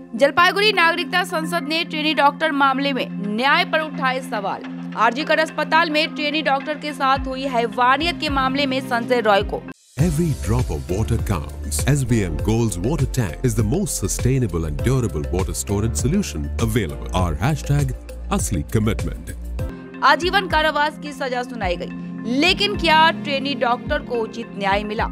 जलपाईगुड़ी नागरिकता संसद ने ट्रेनी डॉक्टर मामले में न्याय पर उठाए सवाल। आरजीकर अस्पताल में ट्रेनी डॉक्टर के साथ हुई हैवानियत के मामले में संजय रॉय को Every drop of water counts. SBM Gold's water tank is the most sustainable and durable water storage solution available. Our hashtag असली commitment. आजीवन कारावास की सजा सुनाई गई, लेकिन क्या ट्रेनी डॉक्टर को उचित न्याय मिला?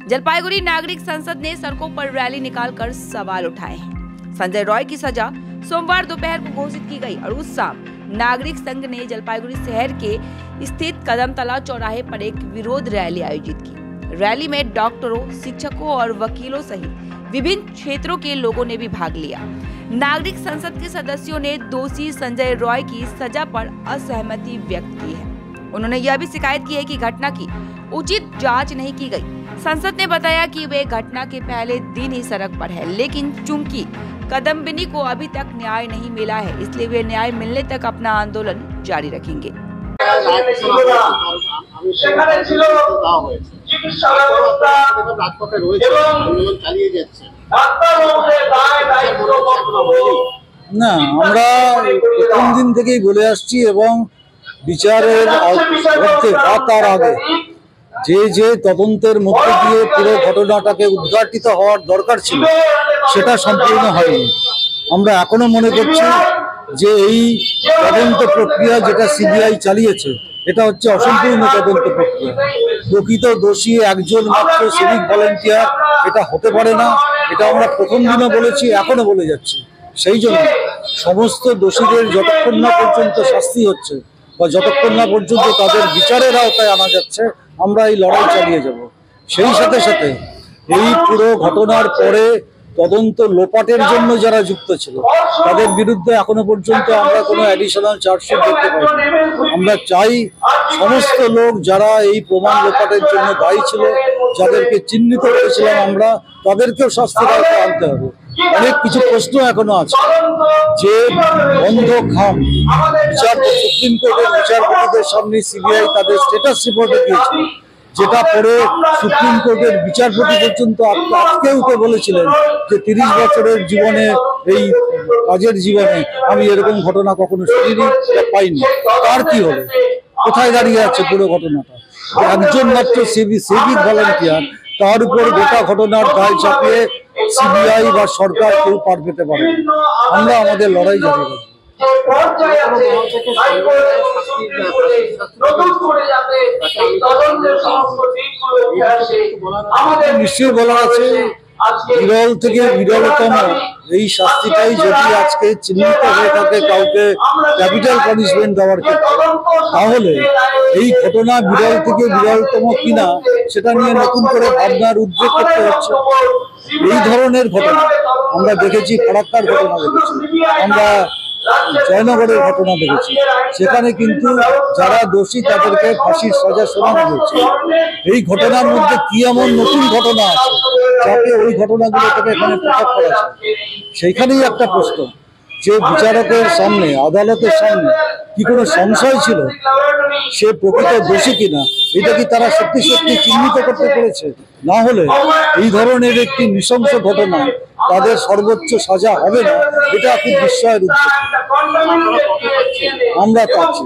जलपाईगुड़ी नागरिक संसद ने सड़कों पर रैली निकालकर सवाल उठाए हैं। संजय रॉय की सजा सोमवार दोपहर को घोषित की गई और उस शाम नागरिक संघ ने जलपाईगुड़ी शहर के स्थित कदमतला चौराहे पर एक विरोध रैली आयोजित की। रैली में डॉक्टरों, शिक्षकों और वकीलों सहित विभिन्न क्षेत्रों के लोगों ने भी भाग लिया। नागरिक संसद के सदस्यों ने दोषी संजय रॉय की सजा पर असहमति व्यक्त की है। उन्होंने यह भी शिकायत की है कि घटना की उचित जांच नहीं की गई। संसद ने बताया कि वे घटना के पहले दिन ही सड़क पर है, लेकिन चूंकि कदम्बिनी को अभी तक न्याय नहीं मिला है, इसलिए वे न्याय मिलने तक अपना आंदोलन जारी रखेंगे। না, আমরা প্রথম দিন থেকেই বলে আসছি এবং বিচারের তার আগে যে তদন্তের মধ্যে দিয়ে পুরো ঘটনাটাকে উদ্ঘাটিত হওয়ার দরকার ছিল সেটা সম্পূর্ণ হয়নি। আমরা এখনো মনে করছি যে এই তদন্ত প্রক্রিয়া যেটা সিবিআই চালিয়েছে এটা হচ্ছে অসম্পূর্ণ তদন্ত প্রক্রিয়া। প্রকৃত দোষী একজন মাত্র সিভিক ভলেন্টিয়ার এটা হতে পারে না। এটা আমরা প্রথম দিনও বলেছি, এখনো বলে যাচ্ছি। সেই জন্য সমস্ত দোষীদের যতক্ষণ না পর্যন্ত শাস্তি হচ্ছে বা যতক্ষণ না পর্যন্ত তাদের বিচারের আওতায় আনা যাচ্ছে, আমরা এই লড়াই চালিয়ে যাব। সেই সাথে সাথে এই পুরো ঘটনার পরে তদন্ত লোপাটের জন্য যারা যুক্ত ছিল তাদের বিরুদ্ধে এখনো পর্যন্ত আমরা কোনো অ্যাডিশনাল চার্জশিট দেখতে পাইনি। আমরা চাই সমস্ত লোক যারা এই প্রমাণ লোপাটের জন্য দায়ী ছিল, যাদেরকে চিহ্নিত করেছিলাম আমরা, তাদেরকেও শাস্তির আওতায় আনতে হবে। অনেক কিছু প্রশ্ন এখনো আছে যে বন্ধ খাম সুপ্রিম কোর্টের বিচারপতিদের সামনে সিবিআই তাদের স্ট্যাটাস রিপোর্টে দিয়েছিল, যেটা পরে সুপ্রিম কোর্টের বিচারপতি পর্যন্ত আজকে উঠে বলেছিলেন যে 30 বছরের জীবনে, এই কাজের জীবনে আমি এরকম ঘটনা কখনো শুনিনি, পাইনি। তার কি হলো? কোথায় দাঁড়িয়ে আছে পুরো ঘটনাটা? একজন মাত্র সিভিক ভলান্টিয়ার, তার উপর গোটা ঘটনার দায় চাপিয়ে সিবিআই বা সরকার কেউ পার পেতে পারে। আমরা আমাদের লড়াই জারি রাখবো। নিশ্চয়ই বলা আছে, বিরল থেকে বিরলতম এই শাস্তিটাই যদি আজকে চিহ্নিত হয়ে থাকে কাউকে ক্যাপিটাল পানিশমেন্ট দেওয়ার ক্ষেত্রে, তাহলে এই ঘটনা বিরল থেকে বিরলতম কিনা সেটা নিয়ে নতুন করে ভাবনার উদ্বেগ করতে হচ্ছে। এই ধরনের ঘটনা আমরা দেখেছি, ফারাক্কার ঘটনা দেখেছি, আমরা জয়নগরের ঘটনা দেখেছি। সেখানে কিন্তু যারা দোষী তাদেরকে ফাঁসির সাজা শোনানো হয়েছে। এই ঘটনার মধ্যে কি এমন নতুন ঘটনা আছে যাতে ওই ঘটনাগুলো থেকে এখানে পৃথক করা যায়? সেইখানেই একটা প্রশ্ন যে বিচারকের সামনে, আদালতের সামনে কি কোনো সংশয় ছিল সে প্রকৃত দোষী কিনা, এটা কি তারা সত্যি সত্যি চিহ্নিত করতে পেরেছে? না হলে এই ধরনের একটি নৃশংস ঘটনা তাদের সর্বোচ্চ সাজা হবে না, এটা খুব বিস্ময়ের উদ্যোগ। আমরা পাচ্ছি।